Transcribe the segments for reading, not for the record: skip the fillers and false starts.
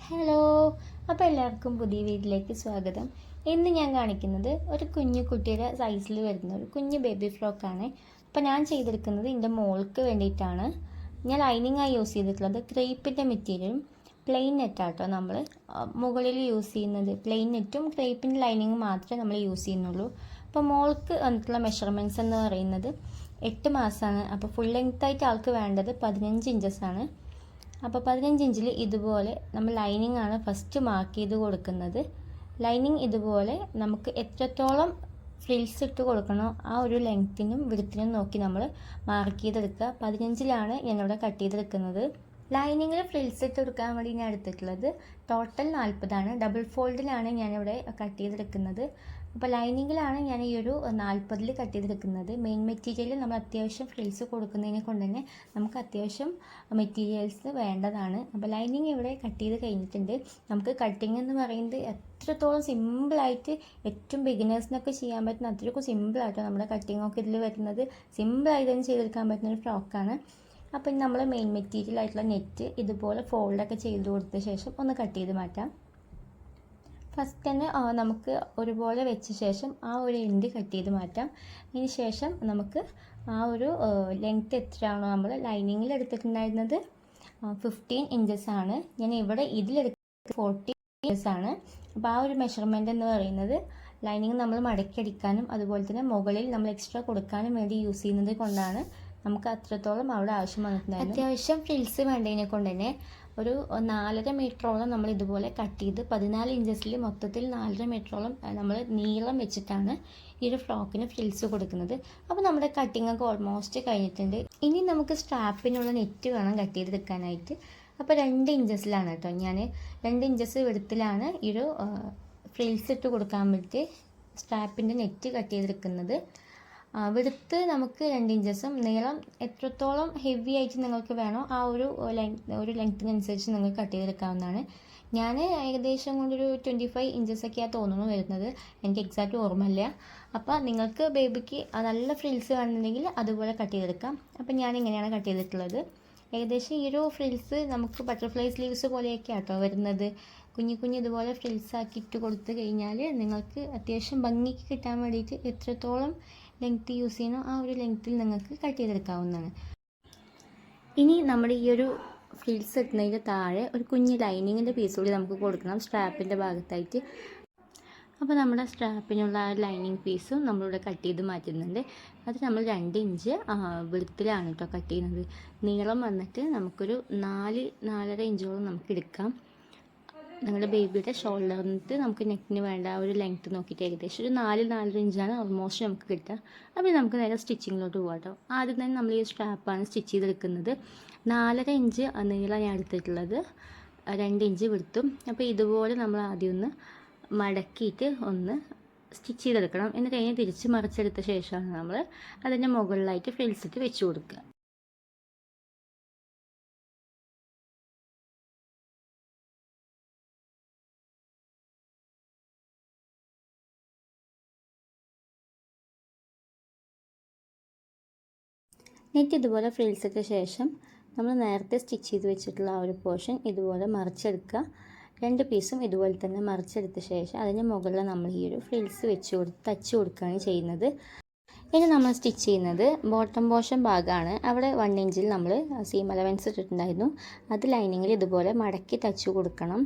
Hello, അപ്പോൾ എല്ലാവർക്കും പുതിയ വീട്ടിലേക്ക് സ്വാഗതം. ഇന്ന് ഞാൻ കാണിക്കുന്നത് ഒരു കുഞ്ഞു കുട്ടിയുടെ സൈസിൽ വരുന്ന ഒരു കുഞ്ഞു ബേബി ഫ്രോക്കാണ്. അപ്പോൾ ഞാൻ ചെയ്തെടുക്കുന്നത് എൻ്റെ മോൾക്ക് വേണ്ടിയിട്ടാണ്. ഞാൻ ലൈനിങ്ങായി യൂസ് ചെയ്തിട്ടുള്ളത് ക്രേപ്പിൻ്റെ മെറ്റീരിയലും പ്ലെയിൻ നെറ്റാട്ടോ നമ്മൾ മുകളിൽ യൂസ് ചെയ്യുന്നത്. പ്ലെയിൻ നെറ്റും ക്രേപ്പിൻ്റെ ലൈനിങ്ങും മാത്രമേ നമ്മൾ യൂസ് ചെയ്യുന്നുള്ളൂ. അപ്പോൾ മോൾക്ക് വന്നിട്ടുള്ള മെഷർമെൻറ്റ്സ് എന്ന് പറയുന്നത് 8 മാസമാണ്. അപ്പോൾ ഫുൾ ലെങ്ത് ആയിട്ട് ആൾക്ക് വേണ്ടത് 15 ഇഞ്ചസാണ്. അപ്പോൾ 15 ഇഞ്ചിൽ ഇതുപോലെ നമ്മൾ ലൈനിങ് ആണ് ഫസ്റ്റ് മാർക്ക് ചെയ്ത് കൊടുക്കുന്നത്. ലൈനിങ് ഇതുപോലെ നമുക്ക് എത്രത്തോളം ഫ്രിൽസ് ഇട്ട് കൊടുക്കണോ ആ ഒരു ലെങ്ത്തിനും വിഡ്ത്തിനും നോക്കി നമ്മൾ മാർക്ക് ചെയ്തെടുക്കുക. 15ലാണ് ഞാനിവിടെ കട്ട് ചെയ്തെടുക്കുന്നത്. ലൈനിങ്ങിൽ ഫ്രിൽസ് ഇട്ട് കൊടുക്കാൻ വേണ്ടി ഞാൻ എടുത്തിട്ടുള്ളത് ടോട്ടൽ 40ആണ്. ഡബിൾ ഫോൾഡിലാണ് ഞാനിവിടെ കട്ട് ചെയ്തെടുക്കുന്നത്. അപ്പോൾ ലൈനിങ്ങിലാണ് ഞാൻ ഈ ഒരു 40ൽ കട്ട് ചെയ്തെടുക്കുന്നത്. മെയിൻ മെറ്റീരിയൽ നമ്മൾ അത്യാവശ്യം ഫ്രിൽസ് കൊടുക്കുന്നതിനെ കൊണ്ട് തന്നെ നമുക്ക് അത്യാവശ്യം മെറ്റീരിയൽസ് വേണ്ടതാണ്. അപ്പോൾ ലൈനിങ് ഇവിടെ കട്ട് ചെയ്ത് കഴിഞ്ഞിട്ടുണ്ട്. നമുക്ക് കട്ടിങ് എന്ന് പറയുന്നത് എത്രത്തോളം സിമ്പിളായിട്ട് ഏറ്റവും ബിഗിനേഴ്സിനൊക്കെ ചെയ്യാൻ പറ്റുന്ന അത്രയ്ക്കും സിമ്പിളായിട്ടോ നമ്മുടെ കട്ടിങ്ങൊക്കെ ഇതിൽ വരുന്നത്. സിമ്പിളായിട്ട് തന്നെ ചെയ്തെടുക്കാൻ പറ്റുന്ന ഒരു ഫ്രോക്കാണ്. അപ്പം നമ്മൾ മെയിൻ മെറ്റീരിയൽ ആയിട്ടുള്ള നെറ്റ് ഇതുപോലെ ഫോൾഡൊക്കെ ചെയ്ത് കൊടുത്ത ശേഷം ഒന്ന് കട്ട് ചെയ്ത് മാറ്റാം. ഫസ്റ്റ് തന്നെ നമുക്ക് ഒരുപോലെ വെച്ച ശേഷം ആ ഒരു എൻഡ് കട്ട് ചെയ്ത് മാറ്റാം. അതിന് ശേഷം നമുക്ക് ആ ഒരു ലെങ്ത്ത് എത്രയാണോ നമ്മൾ ലൈനിങ്ങിൽ എടുത്തിട്ടുണ്ടായിരുന്നത് 15 ഇഞ്ചസാണ്. ഞാൻ ഇവിടെ ഇതിലെടുക്കുന്നത് 40 ഇഞ്ചസാണ്. അപ്പോൾ ആ ഒരു മെഷർമെൻ്റ് എന്ന് പറയുന്നത് ലൈനിങ് നമ്മൾ മടക്കി അടിക്കാനും അതുപോലെ തന്നെ മുകളിൽ നമ്മൾ എക്സ്ട്രാ കൊടുക്കാനും വേണ്ടി യൂസ് ചെയ്യുന്നത് കൊണ്ടാണ് നമുക്ക് അത്രത്തോളം അവിടെ ആവശ്യം വന്നിട്ടുണ്ടായിരുന്നു. അത്യാവശ്യം ഫ്രിൽസ് വേണ്ടതിനെ കൊണ്ട് തന്നെ ഒരു 4.5 മീറ്ററോളം നമ്മൾ ഇതുപോലെ കട്ട് ചെയ്ത് 14 ഇഞ്ചസിൽ മൊത്തത്തിൽ 4.5 മീറ്ററോളം നമ്മൾ നീളം വെച്ചിട്ടാണ് ഈ ഒരു ഫ്രോക്കിന് ഫ്രിൽസ് കൊടുക്കുന്നത്. അപ്പോൾ നമ്മുടെ കട്ടിങ് ഒക്കെ ഓൾമോസ്റ്റ് കഴിഞ്ഞിട്ടുണ്ട്. ഇനി നമുക്ക് സ്ട്രാപ്പിനുള്ള നെറ്റ് വേണം കട്ട് ചെയ്തെടുക്കാനായിട്ട്. അപ്പോൾ 2 ഇഞ്ചസിലാണ് കേട്ടോ ഞാൻ 2 ഇഞ്ചസ് വെടുത്തിലാണ് ഈ ഒരു ഫ്രിൽസ് ഇട്ട് കൊടുക്കാൻ വേണ്ടി സ്ട്രാപ്പിൻ്റെ നെറ്റ് കട്ട് ചെയ്തെടുക്കുന്നത്. വെടുത്ത് നമുക്ക് 2 ഇഞ്ചസും നീളം എത്രത്തോളം ഹെവി ആയിട്ട് നിങ്ങൾക്ക് വേണോ ആ ഒരു ലെങ്ത്തിനനുസരിച്ച് നിങ്ങൾക്ക് കട്ട് ചെയ്തെടുക്കാവുന്നതാണ്. ഞാൻ ഏകദേശം കൊണ്ടൊരു 25 ഇഞ്ചസൊക്കെയാണ് തോന്നുന്നു വരുന്നത്. എനിക്ക് എക്സാക്റ്റ് ഓർമ്മയില്ല. അപ്പോൾ നിങ്ങൾക്ക് ബേബിക്ക് നല്ല ഫ്രിൽസ് വേണമെന്നുണ്ടെങ്കിൽ അതുപോലെ കട്ട് ചെയ്തെടുക്കാം. അപ്പോൾ ഞാൻ ഇങ്ങനെയാണ് കട്ട് ചെയ്തിട്ടുള്ളത്. ഏകദേശം ഈ ഒരു ഫ്രിൽസ് നമുക്ക് ബട്ടർഫ്ലൈ സ്ലീവ്സ് പോലെയൊക്കെ ആട്ടോ വരുന്നത്. കുഞ്ഞു ഇതുപോലെ ഫ്രിൽസ് ആക്കി ഇട്ട് കൊടുത്തു കഴിഞ്ഞാൽ നിങ്ങൾക്ക് അത്യാവശ്യം ഭംഗിക്ക് കിട്ടാൻ വേണ്ടിയിട്ട് എത്രത്തോളം ലെങ്ത്ത് യൂസ് ചെയ്യണോ ആ ഒരു ലെങ്ത്തിൽ നിങ്ങൾക്ക് കട്ട് ചെയ്തെടുക്കാവുന്നതാണ്. ഇനി നമ്മുടെ ഈ ഒരു ഫ്രിൽസ് ഇടുന്നതിൻ്റെ താഴെ ഒരു കുഞ്ഞ് ലൈനിങ്ങിൻ്റെ പീസ് കൂടി നമുക്ക് കൊടുക്കണം സ്ട്രാപ്പിൻ്റെ ഭാഗത്തായിട്ട്. അപ്പോൾ നമ്മുടെ സ്ട്രാപ്പിനുള്ള ആ ലൈനിങ് പീസും നമ്മളിവിടെ കട്ട് ചെയ്ത് മാറ്റുന്നുണ്ട്. അത് നമ്മൾ 2 ഇഞ്ച് വെളുത്തിലാണ് കേട്ടോ കട്ട് ചെയ്യുന്നത്. നീളം വന്നിട്ട് നമുക്കൊരു 4-4.5 ഇഞ്ചോളം നമുക്ക് എടുക്കാം. നിങ്ങളുടെ ബേബിയുടെ ഷോൾഡറിന് നമുക്ക് നെക്കിന് വേണ്ട ആ ഒരു ലെങ്ത്ത് നോക്കിയിട്ട് ഏകദേശം ഒരു 4-4.5 ഇഞ്ചാണ് ഓൾമോസ്റ്റ് നമുക്ക് കിട്ടുക. അപ്പോൾ നമുക്ക് നേരെ സ്റ്റിച്ചിങ്ങിലോട്ട് പോകാം കേട്ടോ. ആദ്യം തന്നെ നമ്മൾ ഈ സ്ട്രാപ്പാണ് സ്റ്റിച്ച് ചെയ്തെടുക്കുന്നത്. 4.5 ഇഞ്ച് നീളം ഞാൻ എടുത്തിട്ടുള്ളത്, 2 ഇഞ്ച് വിടുത്തും. അപ്പോൾ ഇതുപോലെ നമ്മൾ ആദ്യം ഒന്ന് മടക്കിയിട്ട് ഒന്ന് സ്റ്റിച്ച് ചെയ്തെടുക്കണം. എന്നിട്ട് കഴിഞ്ഞ് തിരിച്ച് മറിച്ചെടുത്ത ശേഷമാണ് നമ്മൾ അതിൻ്റെ മുകളിലായിട്ട് ഫ്രിൽസിട്ട് വെച്ച് കൊടുക്കുക. നെറ്റ് ഇതുപോലെ ഫ്രിൽസ് ഇട്ട ശേഷം നമ്മൾ നേരത്തെ സ്റ്റിച്ച് ചെയ്ത് വെച്ചിട്ടുള്ള ആ ഒരു പോർഷൻ ഇതുപോലെ മറിച്ചെടുക്കുക. 2 പീസും ഇതുപോലെ തന്നെ മറിച്ചെടുത്ത ശേഷം അതിന് മുകളിൽ നമ്മൾ ഈ ഒരു ഫ്രിൽസ് തച്ച് കൊടുക്കുകയാണ് ചെയ്യുന്നത്. ഇനി നമ്മൾ സ്റ്റിച്ച് ചെയ്യുന്നത് ബോട്ടം പോർഷൻ ഭാഗമാണ്. അവിടെ 1 ഇഞ്ചിൽ നമ്മൾ സീം അലവൻസ് ഇട്ടിട്ടുണ്ടായിരുന്നു. അത് ലൈനിങ്ങിൽ ഇതുപോലെ മടക്കി തച്ച് കൊടുക്കണം.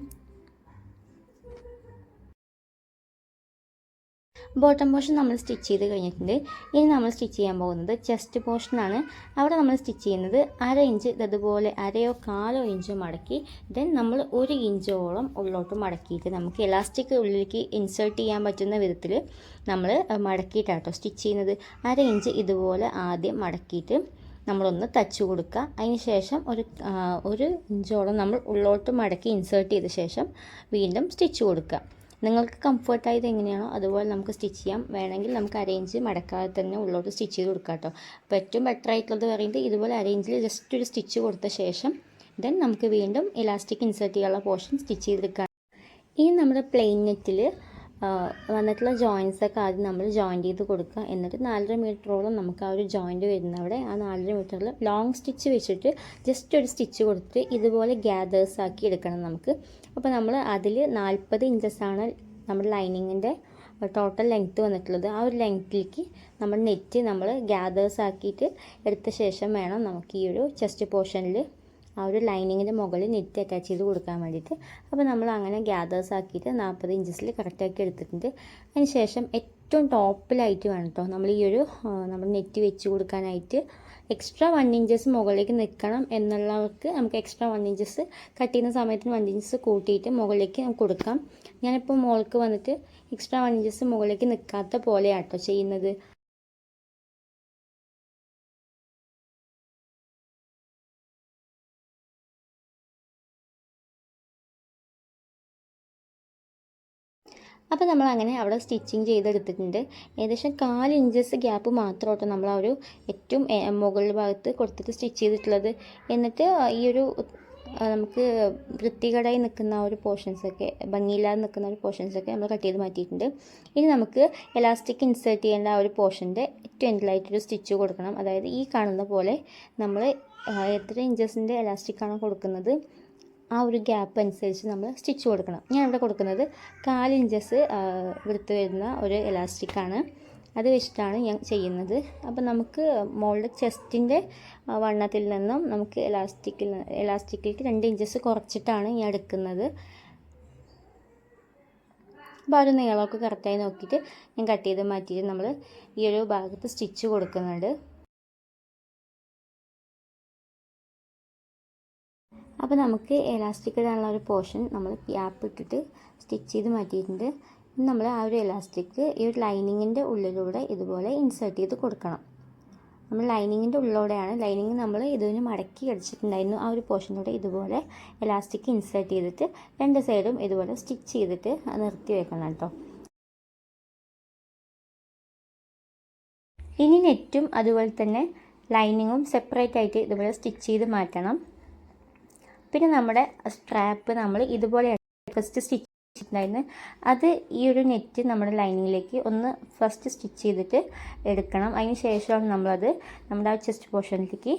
ബോട്ടം പോർഷൻ നമ്മൾ സ്റ്റിച്ച് ചെയ്ത് കഴിഞ്ഞിട്ടുണ്ട്. ഇനി നമ്മൾ സ്റ്റിച്ച് ചെയ്യാൻ പോകുന്നത് ചെസ്റ്റ് പോർഷനാണ്. അവിടെ നമ്മൾ സ്റ്റിച്ച് ചെയ്യുന്നത് 1/2 ഇഞ്ച് ഇതുപോലെ 1/4 ഇഞ്ചോ മടക്കി ദെൻ നമ്മൾ 1 ഇഞ്ചോളം ഉള്ളോട്ട് മടക്കിയിട്ട് നമുക്ക് എലാസ്റ്റിക് ഉള്ളിലേക്ക് ഇൻസേർട്ട് ചെയ്യാൻ പറ്റുന്ന വിധത്തിൽ നമ്മൾ മടക്കിയിട്ടാട്ടോ സ്റ്റിച്ച് ചെയ്യുന്നത്. 1/2 ഇഞ്ച് ഇതുപോലെ ആദ്യം മടക്കിയിട്ട് നമ്മളൊന്ന് തച്ച് കൊടുക്കുക. അതിന് ശേഷം ഒരു ഇഞ്ചോളം നമ്മൾ ഉള്ളോട്ട് മടക്കി ഇൻസേർട്ട് ചെയ്ത ശേഷം വീണ്ടും സ്റ്റിച്ച് കൊടുക്കുക. നിങ്ങൾക്ക് കംഫർട്ടായത് എങ്ങനെയാണോ അതുപോലെ നമുക്ക് സ്റ്റിച്ച് ചെയ്യാം. വേണമെങ്കിൽ നമുക്ക് 1/2 ഇഞ്ച് മടക്കാതെ തന്നെ ഉള്ളോട്ട് സ്റ്റിച്ച് ചെയ്ത് കൊടുക്കാം കേട്ടോ. അപ്പോൾ ഏറ്റവും ബെറ്റർ ആയിട്ടുള്ളത് പറയുന്നത് ഇതുപോലെ 1/2 ഇഞ്ചിൽ ജസ്റ്റ് ഒരു സ്റ്റിച്ച് കൊടുത്ത ശേഷം ദെൻ നമുക്ക് വീണ്ടും ഇലാസ്റ്റിക് ഇൻസേർട്ട് ചെയ്യാനുള്ള പോർഷൻ സ്റ്റിച്ച് ചെയ്തെടുക്കാം. ഇനി നമ്മുടെ പ്ലെയിൻ നെറ്റിൽ വന്നിട്ടുള്ള ജോയിൻസൊക്കെ ആദ്യം നമ്മൾ ജോയിൻറ്റ് ചെയ്ത് കൊടുക്കുക. എന്നിട്ട് 4.5 മീറ്ററോളം നമുക്ക് ആ ഒരു ജോയിൻറ്റ് വരുന്നവിടെ ആ 4.5 മീറ്ററിൽ ലോങ് സ്റ്റിച്ച് വെച്ചിട്ട് ജസ്റ്റ് ഒരു സ്റ്റിച്ച് കൊടുത്തിട്ട് ഇതുപോലെ ഗ്യാദേഴ്സ് ആക്കി എടുക്കണം നമുക്ക്. അപ്പോൾ നമ്മൾ അതിൽ 40 ഇഞ്ചസാണ് നമ്മുടെ ലൈനിങ്ങിൻ്റെ ടോട്ടൽ ലെങ്ത്ത് വന്നിട്ടുള്ളത്. ആ ഒരു ലെങ്ത്തിലേക്ക് നമ്മൾ നെറ്റ് നമ്മൾ ഗ്യാദേഴ്സ് ആക്കിയിട്ട് എടുത്ത ശേഷം വേണം നമുക്ക് ഈ ഒരു ചെസ്റ്റ് പോർഷനിൽ ആ ഒരു ലൈനിങ്ങിൻ്റെ മുകളിൽ നെറ്റ് അറ്റാച്ച് ചെയ്ത് കൊടുക്കാൻ വേണ്ടിയിട്ട്. അപ്പോൾ നമ്മൾ അങ്ങനെ ഗ്യാദേഴ്സ് ആക്കിയിട്ട് 40 ഇഞ്ചസിൽ കറക്റ്റാക്കി എടുത്തിട്ടുണ്ട്. അതിന് ശേഷം ഏറ്റവും ടോപ്പിലായിട്ട് വേണം കേട്ടോ നമ്മൾ ഈ ഒരു നമ്മൾ നെറ്റ് വെച്ച് കൊടുക്കാനായിട്ട്. എക്സ്ട്രാ 1 ഇഞ്ചസ് മുകളിലേക്ക് നിൽക്കണം എന്നുള്ളവർക്ക് നമുക്ക് എക്സ്ട്രാ 1 ഇഞ്ചസ് കട്ട് ചെയ്യുന്ന സമയത്തിന് 1 ഇഞ്ചസ് കൂട്ടിയിട്ട് മുകളിലേക്ക് നമുക്ക് കൊടുക്കാം. ഞാനിപ്പോൾ മോൾക്ക് വന്നിട്ട് എക്സ്ട്രാ 1 ഇഞ്ചസ് മുകളിലേക്ക് നിൽക്കാത്ത പോലെയാണ് കേട്ടോ ചെയ്യുന്നത്. അപ്പോൾ നമ്മൾ അങ്ങനെ അവിടെ സ്റ്റിച്ചിങ് ചെയ്തെടുത്തിട്ടുണ്ട്. ഏകദേശം 4 ഇഞ്ചസ് ഗ്യാപ്പ് മാത്രമായിട്ട് നമ്മൾ ആ ഒരു ഏറ്റവും മുകളിൽ ഭാഗത്ത് കൊടുത്തിട്ട് സ്റ്റിച്ച് ചെയ്തിട്ടുള്ളത്. എന്നിട്ട് ഈ ഒരു നമുക്ക് വൃത്തികേടായി നിൽക്കുന്ന ആ ഒരു പോർഷൻസൊക്കെ ഭംഗിയില്ലാതെ നിൽക്കുന്ന ഒരു പോർഷൻസൊക്കെ നമ്മൾ കട്ട് ചെയ്ത് മാറ്റിയിട്ടുണ്ട്. ഇനി നമുക്ക് എലാസ്റ്റിക് ഇൻസേർട്ട് ചെയ്യേണ്ട ആ ഒരു പോർഷൻ്റെ ഏറ്റവും എൻഡിലായിട്ടൊരു സ്റ്റിച്ച് കൊടുക്കണം. അതായത് ഈ കാണുന്ന പോലെ നമ്മൾ എത്ര ഇഞ്ചസിൻ്റെ എലാസ്റ്റിക്കാണോ കൊടുക്കുന്നത് ആ ഒരു ഗ്യാപ്പ് അനുസരിച്ച് നമ്മൾ സ്റ്റിച്ച് കൊടുക്കണം. ഞാൻ ഇവിടെ കൊടുക്കുന്നത് 4 ഇഞ്ചസ് വിടുത്ത് വരുന്ന ഒരു എലാസ്റ്റിക്കാണ്. അത് വെച്ചിട്ടാണ് ഞാൻ ചെയ്യുന്നത്. അപ്പോൾ നമുക്ക് മോളുടെ ചെസ്റ്റിൻ്റെ വണ്ണത്തിൽ നിന്നും നമുക്ക് എലാസ്റ്റിക്കിലേക്ക് 2 ഇഞ്ചസ് കുറച്ചിട്ടാണ് ഞാൻ എടുക്കുന്നത്. അപ്പോൾ ആ ഒരു നീളമൊക്കെ കറക്റ്റായി നോക്കിയിട്ട് ഞാൻ കട്ട് ചെയ്ത് മാറ്റിയിട്ട് നമ്മൾ ഈ ഒരു ഭാഗത്ത് സ്റ്റിച്ച് കൊടുക്കുന്നുണ്ട്. അപ്പോൾ നമുക്ക് എലാസ്റ്റിക് ഇടാനുള്ള ഒരു പോർഷൻ നമ്മൾ ഗ്യാപ്പ് ഇട്ടിട്ട് സ്റ്റിച്ച് ചെയ്ത് മാറ്റിയിട്ടുണ്ട്. നമ്മൾ ആ ഒരു എലാസ്റ്റിക് ഈ ഒരു ലൈനിങ്ങിൻ്റെ ഉള്ളിലൂടെ ഇതുപോലെ ഇൻസേർട്ട് ചെയ്ത് കൊടുക്കണം. നമ്മൾ ലൈനിങ്ങിൻ്റെ ഉള്ളിലൂടെയാണ് ലൈനിങ് നമ്മൾ ഇതിന് മടക്കി അടിച്ചിട്ടുണ്ടായിരുന്നു. ആ ഒരു പോർഷനിലൂടെ ഇതുപോലെ എലാസ്റ്റിക് ഇൻസേർട്ട് ചെയ്തിട്ട് 2 സൈഡും ഇതുപോലെ സ്റ്റിച്ച് ചെയ്തിട്ട് നിർത്തി വെക്കണം കേട്ടോ. ഇനി നെറ്റും അതുപോലെ തന്നെ ലൈനിങ്ങും സെപ്പറേറ്റ് ആയിട്ട് ഇതുപോലെ സ്റ്റിച്ച് ചെയ്ത് മാറ്റണം. പിന്നെ നമ്മുടെ സ്ട്രാപ്പ് നമ്മൾ ഇതുപോലെ ഫസ്റ്റ് സ്റ്റിച്ച് ചെയ്തിട്ടുണ്ടായിരുന്നു. അത് ഈ ഒരു നെറ്റ് നമ്മുടെ ലൈനിങ്ങിലേക്ക് ഒന്ന് ഫസ്റ്റ് സ്റ്റിച്ച് ചെയ്തിട്ട് എടുക്കണം. അതിന് ശേഷമാണ് നമ്മളത് നമ്മുടെ ആ ചെസ്റ്റ് പോർഷനിലേക്ക്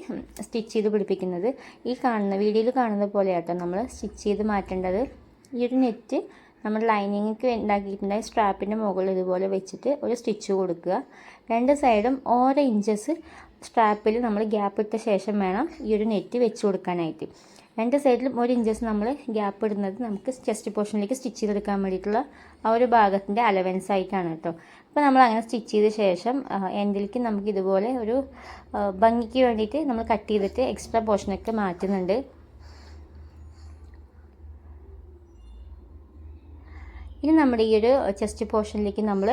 സ്റ്റിച്ച് ചെയ്ത് പിടിപ്പിക്കുന്നത്. ഈ കാണുന്ന വീഡിയോയിൽ കാണുന്ന പോലെയാട്ടോ നമ്മൾ സ്റ്റിച്ച് ചെയ്ത് മാറ്റേണ്ടത്. ഈ ഒരു നെറ്റ് നമ്മുടെ ലൈനിങ്ങിക്ക് ഉണ്ടാക്കിയിട്ടുണ്ടായ സ്ട്രാപ്പിൻ്റെ മുകളിൽ ഇതുപോലെ വെച്ചിട്ട് ഒരു സ്റ്റിച്ച് കൊടുക്കുക. 2 സൈഡും ഓരോ ഇഞ്ചസ് സ്ട്രാപ്പിൽ നമ്മൾ ഗ്യാപ്പ് ഇട്ട ശേഷം വേണം ഈ ഒരു നെറ്റ് വെച്ച് കൊടുക്കാനായിട്ട്. 2 സൈഡിലും 1 ഇഞ്ചസ് നമ്മൾ ഗ്യാപ്പ് ഇടുന്നത് നമുക്ക് ചെസ്റ്റ് പോർഷനിലേക്ക് സ്റ്റിച്ച് ചെയ്തെടുക്കാൻ വേണ്ടിയിട്ടുള്ള ആ ഒരു ഭാഗത്തിൻ്റെ അലവൻസ് ആയിട്ടാണ് കേട്ടോ. അപ്പോൾ നമ്മൾ അങ്ങനെ സ്റ്റിച്ച് ചെയ്ത ശേഷം എൻഡിലേക്ക് നമുക്ക് ഇതുപോലെ ഒരു ഭംഗിക്ക് വേണ്ടിയിട്ട് നമ്മൾ കട്ട് ചെയ്തിട്ട് എക്സ്ട്രാ പോർഷനൊക്കെ മാറ്റുന്നുണ്ട്. ഇനി നമ്മുടെ ഈ ഒരു ചെസ്റ്റ് പോർഷനിലേക്ക് നമ്മൾ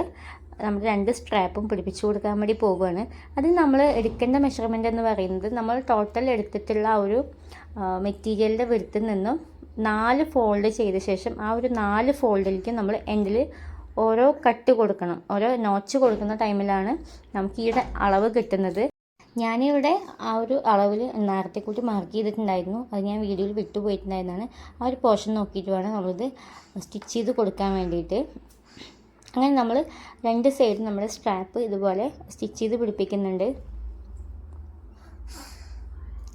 നമ്മുടെ 2 സ്ട്രാപ്പും പിടിപ്പിച്ചു കൊടുക്കാൻ വേണ്ടി പോവുകയാണ്. അതിന് നമ്മൾ എടുക്കേണ്ട മെഷർമെൻ്റ് എന്ന് പറയുന്നത് നമ്മൾ ടോട്ടൽ എടുത്തിട്ടുള്ള ആ ഒരു മെറ്റീരിയലിൻ്റെ വിടുത്തിൽ നിന്നും 4 ഫോൾഡ് ചെയ്ത ശേഷം ആ ഒരു 4 ഫോൾഡിലേക്ക് നമ്മൾ എൻഡിൽ ഓരോ കട്ട് കൊടുക്കണം. ഓരോ നോച്ച് കൊടുക്കുന്ന ടൈമിലാണ് നമുക്ക് ഈ അളവ് കിട്ടുന്നത്. ഞാനിവിടെ ആ ഒരു അളവിൽ നേരത്തെ കൂട്ടി മാർക്ക് ചെയ്തിട്ടുണ്ടായിരുന്നു. അത് ഞാൻ വീഡിയോയിൽ വിട്ടുപോയിട്ടുണ്ടായിരുന്നതാണ്. ആ ഒരു പോർഷൻ നോക്കിയിട്ട് വേണം നമ്മളിത് സ്റ്റിച്ച് ചെയ്ത് കൊടുക്കാൻ വേണ്ടിയിട്ട്. അങ്ങനെ നമ്മൾ 2 സൈഡും നമ്മുടെ സ്ട്രാപ്പ് ഇതുപോലെ സ്റ്റിച്ച് ചെയ്ത് പിടിപ്പിക്കുന്നുണ്ട്.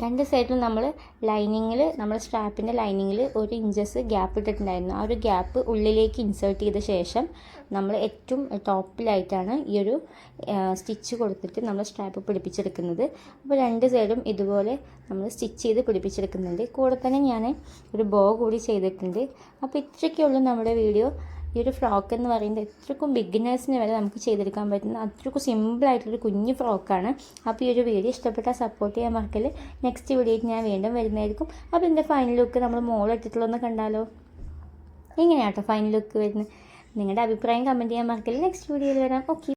2 സൈഡിലും നമ്മൾ ലൈനിങ്ങിൽ നമ്മൾ സ്ട്രാപ്പിൻ്റെ ലൈനിങ്ങിൽ 1 ഇഞ്ചസ് ഗ്യാപ്പ് ഇട്ടിട്ടുണ്ടായിരുന്നു. ആ ഒരു ഗ്യാപ്പ് ഉള്ളിലേക്ക് ഇൻസേർട്ട് ചെയ്ത ശേഷം നമ്മൾ ഏറ്റവും ടോപ്പിലായിട്ടാണ് ഈ ഒരു സ്റ്റിച്ച് കൊടുത്തിട്ട് നമ്മൾ സ്ട്രാപ്പ് പിടിപ്പിച്ചെടുക്കുന്നത്. അപ്പോൾ 2 സൈഡും ഇതുപോലെ നമ്മൾ സ്റ്റിച്ച് ചെയ്ത് പിടിപ്പിച്ചെടുക്കുന്നുണ്ട്. കൂടെ തന്നെ ഞാൻ ഒരു ബോ കൂടി ചെയ്തിട്ടുണ്ട്. അപ്പോൾ ഇത്രയൊക്കെയുള്ളൂ നമ്മുടെ വീഡിയോ. ഈ ഒരു ഫ്രോക്ക് എന്ന് പറയുന്നത് എത്രക്കും ബിഗിനേഴ്സിന് വരെ നമുക്ക് ചെയ്തെടുക്കാൻ പറ്റുന്ന അത്രക്കും സിമ്പിളായിട്ടുള്ളൊരു കുഞ്ഞു ഫ്രോക്കാണ്. അപ്പോൾ ഈ ഒരു വീഡിയോ ഇഷ്ടപ്പെട്ടാൽ സപ്പോർട്ട് ചെയ്യാൻ മറക്കല്. നെക്സ്റ്റ് വീഡിയോയിൽ ഞാൻ വീണ്ടും വരുന്നതായിരിക്കും. അപ്പോൾ ഇതിൻ്റെ ഫൈനൽ ലുക്ക് നമ്മൾ മോളിട്ടിട്ടുള്ളതൊന്ന് കണ്ടാലോ? ഇങ്ങനെയാട്ടോ ഫൈനൽ ലുക്ക് വരുന്നത്. നിങ്ങളുടെ അഭിപ്രായം കമൻറ്റ് ചെയ്യാൻ മറക്കല്. നെക്സ്റ്റ് വീഡിയോയിൽ വരാം. ഓക്കെ.